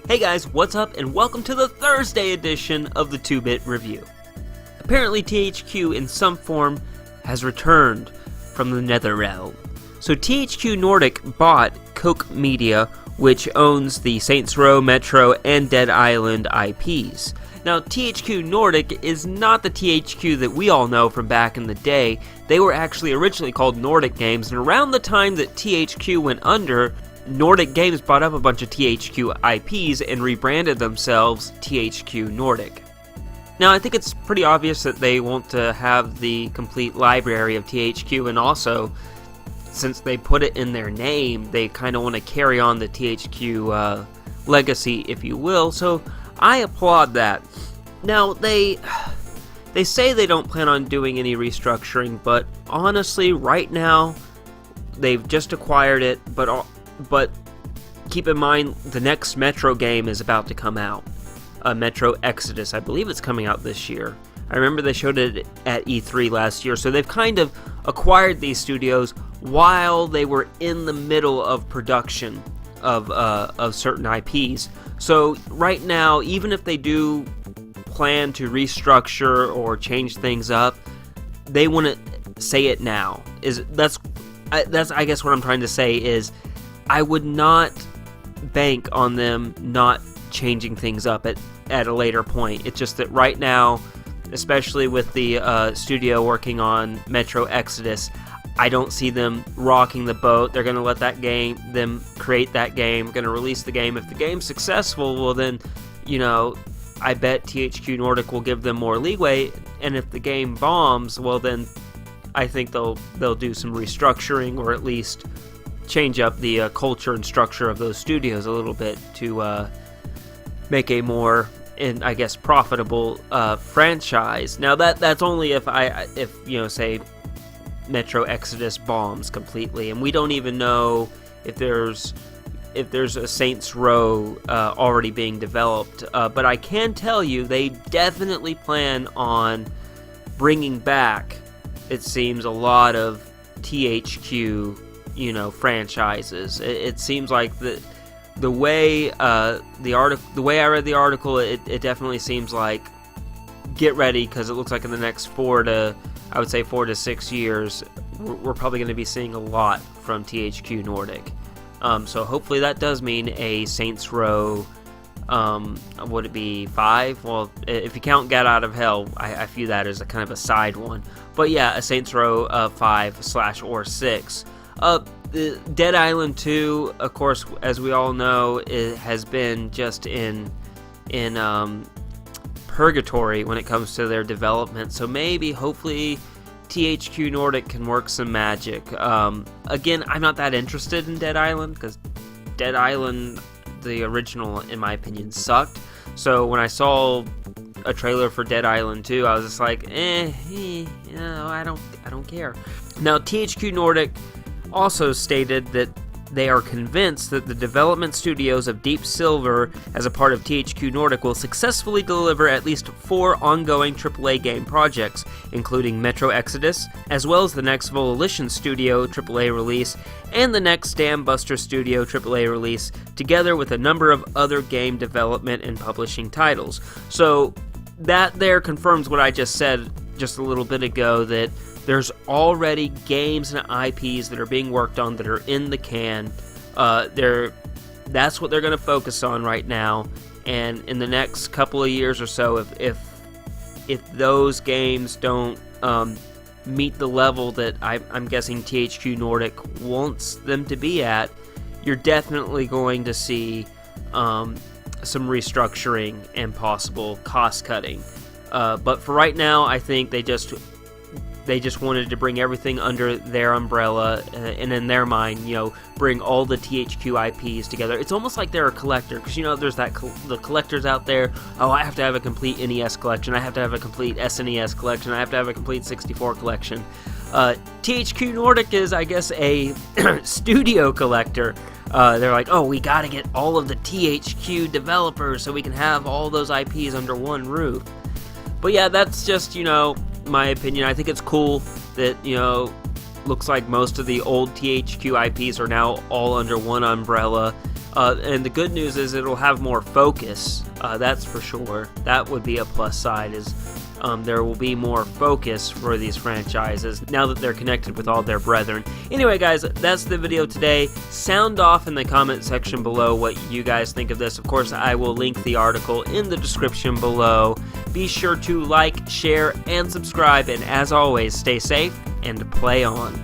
Hey guys, what's up, and welcome to the Thursday edition of the 2-Bit Review. Apparently THQ in some form has returned from the Netherrealm. So THQ Nordic bought Koch Media, which owns the Saints Row, Metro, and Dead Island IPs. Now, THQ Nordic is not the THQ that we all know from back in the day. They were actually originally called Nordic Games, and around the time that THQ went under, Nordic Games bought up a bunch of THQ IPs and rebranded themselves THQ Nordic. Now, I think it's pretty obvious that they want to have the complete library of THQ, and also, since they put it in their name, they kind of want to carry on the THQ legacy, if you will, so I applaud that. Now, they say they don't plan on doing any restructuring, but honestly, right now, they've just acquired it, but keep in mind, the next Metro game is about to come out. Metro Exodus, I believe it's coming out this year. I remember they showed it at E3 last year, so they've kind of acquired these studios while they were in the middle of production of certain IPs. So right now, even if they do plan to restructure or change things up, they want to say it now. That's I guess what I'm trying to say is, I would not bank on them not changing things up at a later point. It's just that right now, especially with the studio working on Metro Exodus, I don't see them rocking the boat. They're going to let them create that game, going to release the game. If the game's successful, well then, I bet THQ Nordic will give them more leeway, and if the game bombs, well then, I think they'll do some restructuring, or at least change up the culture and structure of those studios a little bit to make a more, I guess, profitable franchise. Now that's only if say Metro Exodus bombs completely, and we don't even know if there's a Saints Row already being developed. But I can tell you they definitely plan on bringing back, it seems, a lot of THQ franchises. It seems like the way I read the article, it definitely seems like, get ready, because it looks like in the next 4 to 6 years, we're probably going to be seeing a lot from THQ Nordic. So hopefully that does mean a Saints Row, would it be 5? Well, if you count Get Out of Hell, I view that as a kind of a side one. But yeah, a Saints Row 5/or 6. The Dead Island 2, of course, as we all know, it has been just in purgatory when it comes to their development. So maybe, hopefully, THQ Nordic can work some magic. Again, I'm not that interested in Dead Island, because Dead Island, the original, in my opinion, sucked. So when I saw a trailer for Dead Island 2, I was just like, I don't care. Now, THQ Nordic also stated that they are convinced that the development studios of Deep Silver, as a part of THQ Nordic, will successfully deliver at least 4 ongoing AAA game projects, including Metro Exodus, as well as the next Volition Studio AAA release, and the next Dam Buster Studio AAA release, together with a number of other game development and publishing titles. So that there confirms what I just said just a little bit ago, that there's already games and IPs that are being worked on that are in the can. That's what they're going to focus on right now. And in the next couple of years or so, if those games don't meet the level that I'm guessing THQ Nordic wants them to be at, you're definitely going to see some restructuring and possible cost cutting. But for right now, I think they just wanted to bring everything under their umbrella, and in their mind, bring all the THQ IPs together. It's almost like they're a collector, because there's the collectors out there. Oh, I have to have a complete NES collection. I have to have a complete SNES collection. I have to have a complete 64 collection. THQ Nordic is, I guess, a studio collector. They're like, oh, we got to get all of the THQ developers so we can have all those IPs under one roof. But yeah, that's just, my opinion. I think it's cool that, looks like most of the old THQ IPs are now all under one umbrella. And the good news is it'll have more focus, that's for sure. That would be a plus side, is there will be more focus for these franchises now that they're connected with all their brethren. Anyway, guys, that's the video today. Sound off in the comment section below what you guys think of this. Of course, I will link the article in the description below. Be sure to like, share, and subscribe, and as always, stay safe and play on.